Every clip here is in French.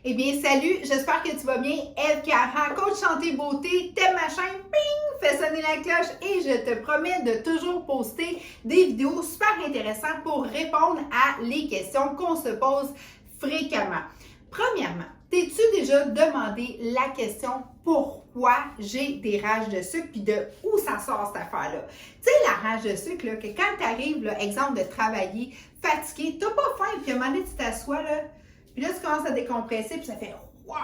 Eh bien, salut, j'espère que tu vas bien. Eve Cara, coach santé beauté, t'aimes ma chaîne, ping, fais sonner la cloche et je te promets de toujours poster des vidéos super intéressantes pour répondre à les questions qu'on se pose fréquemment. Premièrement, t'es-tu déjà demandé la question pourquoi j'ai des rages de sucre puis de où ça sort cette affaire-là? Tu sais, la rage de sucre, là, que quand tu arrives, exemple de travailler, fatigué, t'as pas faim, puis à un moment donné, tu t'assois, là, puis là, tu commences à décompresser, puis ça fait waouh!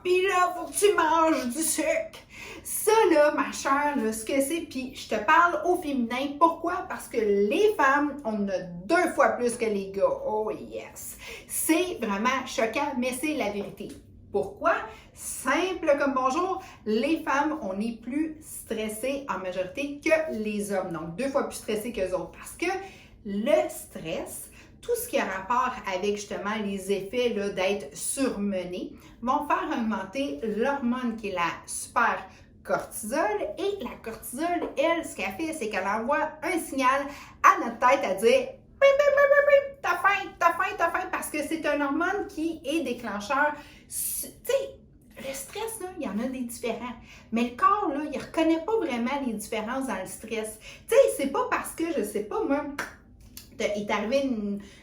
Puis là, faut que tu manges du sucre. Ça, là, ma chère, là, ce que c'est, puis je te parle au féminin. Pourquoi? Parce que les femmes, on en a 2 fois plus que les gars. Oh yes! C'est vraiment choquant, mais c'est la vérité. Pourquoi? Simple comme bonjour, les femmes, on est plus stressées en majorité que les hommes. Donc, 2 fois plus stressés qu'eux autres. Parce que le stress, tout ce qui a rapport avec justement les effets d'être surmené, vont faire augmenter l'hormone qui est la super cortisol. Et la cortisol, elle, ce qu'elle fait, c'est qu'elle envoie un signal à notre tête à dire « T'as faim, t'as faim, t'as faim », parce que c'est un hormone qui est déclencheur. Tu sais, le stress, là, il y en a des différents. Mais le corps, là, il ne reconnaît pas vraiment les différences dans le stress. Tu sais, c'est pas parce que, je sais pas, moi, il t'est arrivé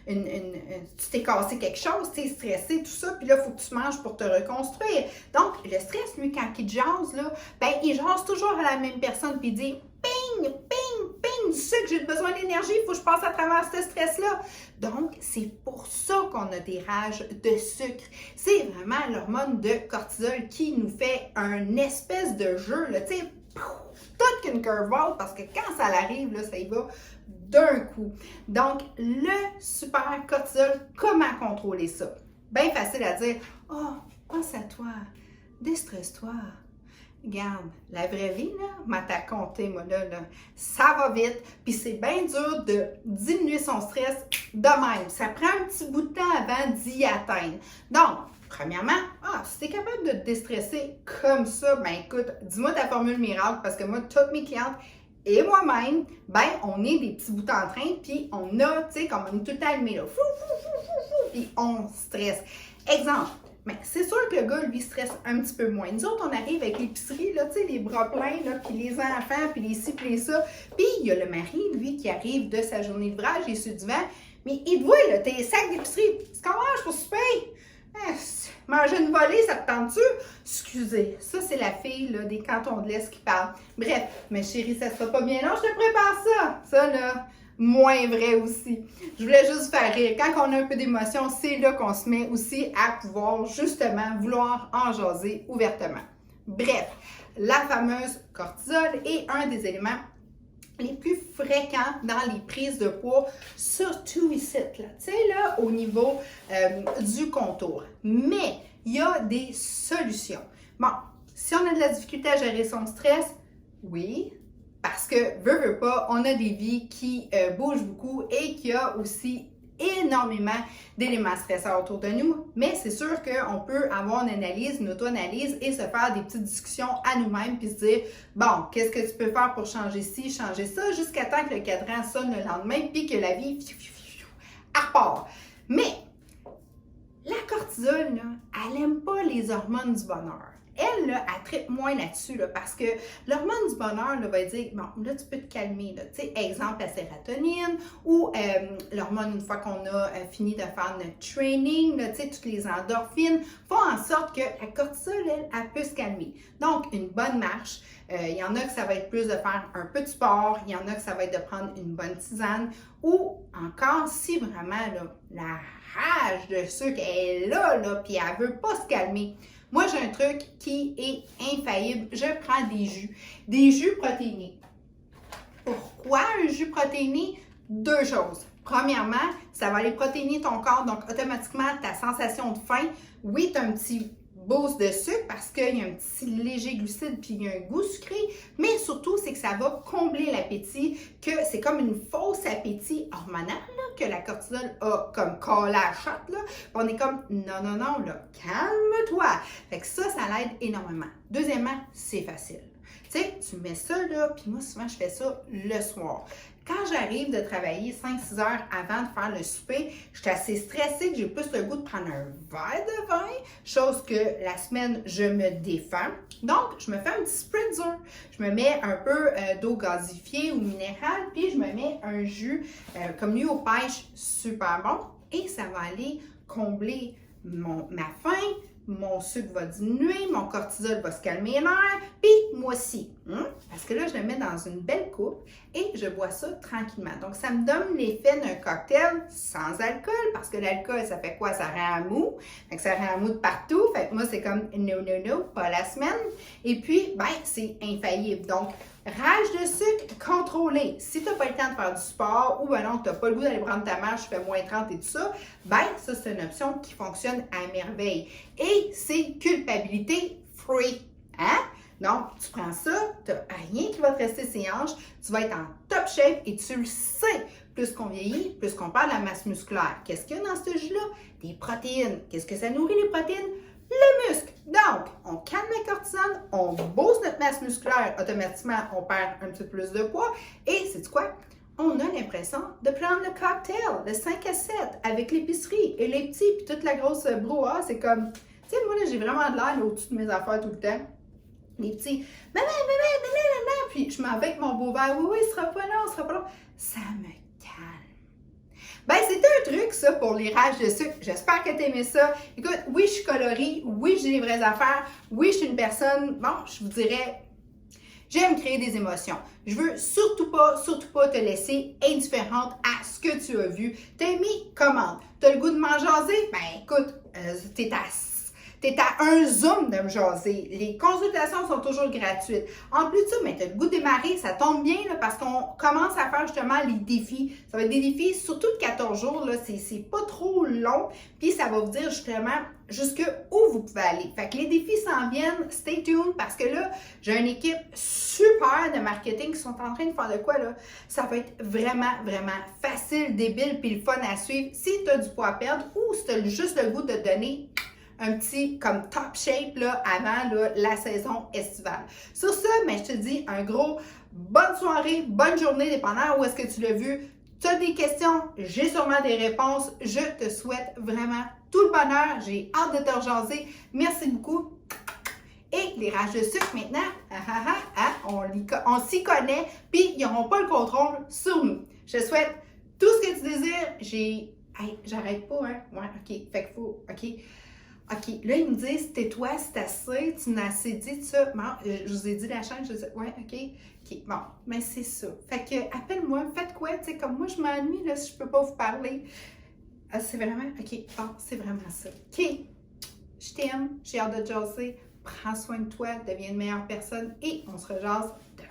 tu t'es cassé quelque chose, tu es stressé, tout ça, puis là, il faut que tu manges pour te reconstruire. Donc, le stress, lui, quand il jase, là, ben, il jase toujours à la même personne, puis il dit ping, ping, ping, du sucre, j'ai besoin d'énergie, il faut que je passe à travers ce stress-là. Donc, c'est pour ça qu'on a des rages de sucre. C'est vraiment l'hormone de cortisol qui nous fait un espèce de jeu, là, tu sais, toute qu'une curveball, parce que quand ça arrive, là, ça y va d'un coup. Donc, le super cortisol, comment contrôler ça? Bien facile à dire. Oh, pense à toi, déstresse-toi. Regarde, la vraie vie, là, m'a t'as compté, moi, là, ça va vite, puis c'est bien dur de diminuer son stress de même. Ça prend un petit bout de temps avant d'y atteindre. Donc, premièrement, si tu es capable de te déstresser comme ça, ben écoute, dis-moi ta formule miracle, parce que moi, toutes mes clientes et moi-même, ben, on est des petits bouts en train, puis on a, tu sais, comme on est tout le temps allumé, là, puis on stresse. Exemple, mais c'est sûr que le gars, lui, stresse un petit peu moins. Nous autres, on arrive avec l'épicerie, là, tu sais, les bras pleins, là, puis les enfants, puis les ci, puis les ça. Puis il y a le mari, lui, qui arrive de sa journée de vrage, il est sur le divan, mais il te voit, là, tes sacs d'épicerie, c'est comment je pour souper? Manger une volée, ça te tente-tu? Excusez, ça c'est la fille là, des cantons de l'Est qui parle. Bref, mais chérie, ça sera pas bien long, je te prépare ça. Ça là, moins vrai aussi. Je voulais juste faire rire. Quand on a un peu d'émotion, c'est là qu'on se met aussi à pouvoir justement vouloir en jaser ouvertement. Bref, la fameuse cortisol est un des éléments les plus fréquents dans les prises de poids, surtout ici, là, tu sais, là, au niveau du contour. Mais il y a des solutions. Bon, si on a de la difficulté à gérer son stress, oui, parce que, veut pas, on a des vies qui bougent beaucoup et qu'il y a aussi énormément d'éléments stresseurs autour de nous, mais c'est sûr qu'on peut avoir une analyse, une auto-analyse et se faire des petites discussions à nous-mêmes puis se dire, bon, qu'est-ce que tu peux faire pour changer ci, changer ça, jusqu'à temps que le cadran sonne le lendemain puis que la vie repart. Mais la cortisol, là, elle n'aime pas les hormones du bonheur. Elle, là, elle trippe moins là-dessus, là, parce que l'hormone du bonheur là, va dire, bon, là, tu peux te calmer. Là. Tu sais, exemple, la sérotonine ou l'hormone, une fois qu'on a fini de faire notre training, là, tu sais, toutes les endorphines, font en sorte que la cortisol, elle peut se calmer. Donc, une bonne marche. Il y en a que ça va être plus de faire un peu de sport, il y en a que ça va être de prendre une bonne tisane, ou encore, si vraiment là, la rage de sucre est là, puis elle ne veut pas se calmer. Moi, j'ai un truc qui est infaillible. Je prends des jus protéinés. Pourquoi un jus protéiné? 2 choses. Premièrement, ça va aller protéiner ton corps, donc automatiquement, ta sensation de faim, oui, tu as un petit boost de sucre parce qu'il y a un petit léger glucide puis il y a un goût sucré, mais surtout, c'est que ça va combler l'appétit, que c'est comme une fausse appétit hormonal là, que la cortisol a comme collé à la chatte, là. On est comme, non, non, non, là, calme-toi. Fait que ça l'aide énormément. Deuxièmement, c'est facile. Tu sais, tu mets ça là, puis moi, souvent, je fais ça le soir. quand j'arrive de travailler 5-6 heures avant de faire le souper, je suis assez stressée que j'ai plus le goût de prendre un verre de vin, chose que la semaine, je me défends. Donc, je me fais un petit spritzer. Je me mets un peu d'eau gasifiée ou minérale, puis je me mets un jus comme lui aux pêches super bon. Et ça va aller combler ma faim, mon sucre va diminuer, mon cortisol va se calmer les nerfs, puis moi aussi. Parce que là, je le mets dans une belle coupe et je bois ça tranquillement. Donc, ça me donne l'effet d'un cocktail sans alcool, parce que l'alcool, ça fait quoi? Ça rend à mou. Fait que ça rend à mou de partout. Fait que moi, c'est comme no, pas la semaine. Et puis, ben, c'est infaillible. Donc, rage de sucre contrôlé. Si tu n'as pas le temps de faire du sport ou ben non, tu n'as pas le goût d'aller prendre ta marche, tu fais moins 30 et tout ça, ben ça, c'est une option qui fonctionne à merveille. Et c'est culpabilité free. Hein? Donc, tu prends ça, tu n'as rien qui va te rester ses hanches, tu vas être en top shape et tu le sais. Plus qu'on vieillit, plus qu'on perd la masse musculaire. Qu'est-ce qu'il y a dans ce jus-là? Des protéines. Qu'est-ce que ça nourrit, les protéines? Le muscle. Donc, on calme le cortisol, on booste notre masse musculaire, automatiquement, on perd un petit peu plus de poids. Et c'est quoi? On a l'impression de prendre le cocktail, le 5 à 7, avec l'épicerie et les petits, puis toute la grosse brouhaha, c'est comme, tu sais, moi, là, j'ai vraiment de l'air au-dessus de mes affaires tout le temps. Les petits, maman, puis je m'en vais avec mon beau verre, oui, ce sera pas long. Ça me calme. Ben, c'est un truc, ça, pour les rages de sucre. J'espère que tu aimais ça. Écoute, oui, je suis colorée. Oui, j'ai des vraies affaires. Oui, je suis une personne, bon, je vous dirais, j'aime créer des émotions. Je veux surtout pas te laisser indifférente à ce que tu as vu. T'as mis commande. T'as le goût de m'en jaser? Ben, écoute, t'es à un zoom de me jaser. Les consultations sont toujours gratuites. En plus de ça, mais tu as le goût de démarrer, ça tombe bien là, parce qu'on commence à faire justement les défis. Ça va être des défis surtout de 14 jours, là, c'est pas trop long, puis ça va vous dire justement jusqu'où vous pouvez aller. Fait que les défis s'en viennent, stay tuned, parce que là, j'ai une équipe super de marketing qui sont en train de faire de quoi là. Ça va être vraiment, vraiment facile, débile, puis le fun à suivre si tu as du poids à perdre ou si tu as juste le goût de te donner un petit comme top shape là, avant là, la saison estivale. Sur ça, mais je te dis un gros bonne soirée, bonne journée, dépendant où est-ce que tu l'as vu. Tu as des questions, j'ai sûrement des réponses. Je te souhaite vraiment tout le bonheur. J'ai hâte de te rejaser. Merci beaucoup. Et les rages de sucre maintenant, on s'y connaît, puis ils n'auront pas le contrôle sur nous. Je te souhaite tout ce que tu désires. J'arrête pas, hein? Ouais, OK. Fait qu'il faut, OK, là, ils me disent, tais-toi, c'est assez, tu n'as assez dit ça. Bon, je vous ai dit la chaîne, je dis, ouais, OK, bon, mais c'est ça. Fait que, appelle-moi, faites quoi, tu sais, comme moi, je m'ennuie, là, si je peux pas vous parler. C'est vraiment, OK, bon, c'est vraiment ça. OK, je t'aime, j'ai hâte de te jaser, prends soin de toi, deviens une meilleure personne et on se rejase demain.